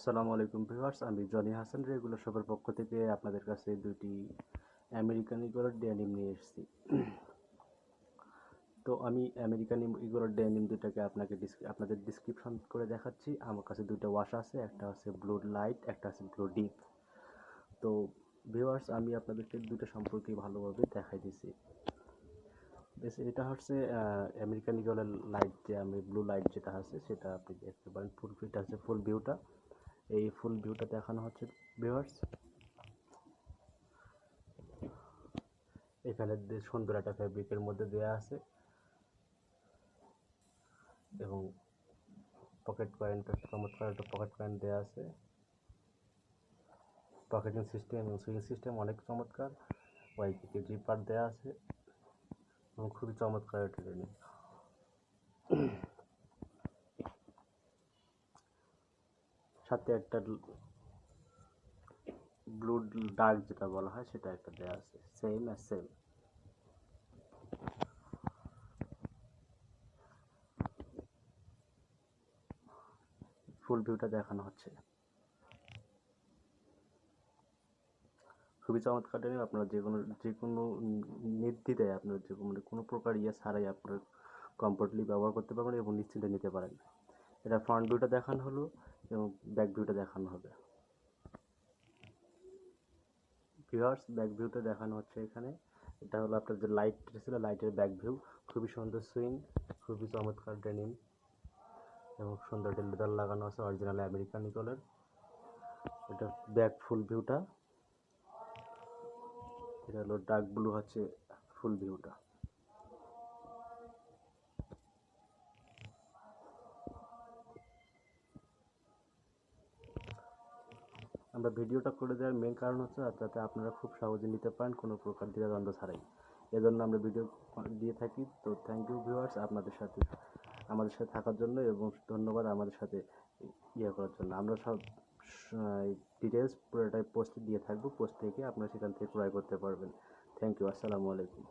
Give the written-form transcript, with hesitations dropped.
আসসালামু আলাইকুম ভিউয়ার্স, আমি জনি হাসান রেগুলার শপের পক্ষ থেকে আপনাদের কাছে দুটি আমেরিকান ইগলের ডেনিম নিয়ে এসেছি। তো আমি আমেরিকান ইগলের ডেনিম দুটাকে আপনাদের ডিসক্রিপশন করে দেখাচ্ছি। আমার কাছে দুটো ওয়াশ আছে, একটা হচ্ছে ব্লু লাইট, একটা হচ্ছে ব্লু ডিপ। তো ভিউয়ার্স, আমি আপনাদেরকে দুটো সম্পর্কে ভালোভাবে দেখাই দিছি। এটা হচ্ছে আমেরিকান ইগলের লাইট, যে আমি ব্লু লাইট যেটা আছে সেটা আপনি দেখতে পারেন। এটা হচ্ছে ফুল ভিউটা। এই ফুল ভিউটা দেখানো হচ্ছে ভিউয়ার্স। এখানে সুন্দর একটা ফ্যাব্রিকের মধ্যে দেওয়া আছে এবং পকেট কয়েনটা চমৎকার একটা পকেট কয়েন দেওয়া আছে। পকেটিং সিস্টেম এবং সুইং সিস্টেম অনেক চমৎকার। ওয়াইপিকে জিপার দেওয়া আছে এবং খুবই চমৎকার একটা ট্রেনিং। সাথে একটা ব্লু ডার্ক যেটা বলা হয় সেটা একটা দেওয়া আছে, সেম আর সেম। ফুল ভিউটা দেখানো হচ্ছে, খুবই চমৎকার ট্রেনিং। আপনারা যে কোনো নির্দ্বিধায় আপনারা কোনো প্রকার ছাড়াই আপনারা কমফোর্টলি ব্যবহার করতে পারবেন এবং নিশ্চিন্তে নিতে পারেন। এটা ফ্রন্ট ভিউটা দেখানো হলো এবং ব্যাক ভিউটা দেখানো হবে। ভিউয়ার্স, ব্যাক ভিউটা দেখানো হচ্ছে এখানে। এটা হলো আপনার যে লাইট ছিল, লাইটের ব্যাক ভিউ। খুবই সুন্দর সুইং, খুবই চমৎকার ডেনিম এবং সুন্দর লেদার লাগানো আছে অরিজিনাল আমেরিকান ইগলের। এটা ব্যাক ফুল ভিউটা। এটা হলো ডার্ক ব্লু হচ্ছে ফুল ভিউটা। আমরা ভিডিওটা করে দেওয়ার মেন কারণ হচ্ছে যাতে আপনারা খুব সহজে নিতে পারেন কোনো প্রকার দ্বিধাদ্বন্দ্ব ছাড়াই। এজন্য আমরা ভিডিও দিয়ে থাকি। তো থ্যাংক ইউ ভিউয়ার্স, আমাদের সাথে থাকার জন্য, এবং ধন্যবাদ আমাদের সাথে করার জন্য। আমরা সব ডিটেলস পুরোটাই পোস্টে দিয়ে থাকবো। পোস্ট থেকে আপনারা সেখান থেকে ক্রয় করতে পারবেন। Thank you. আসসালামু আলাইকুম।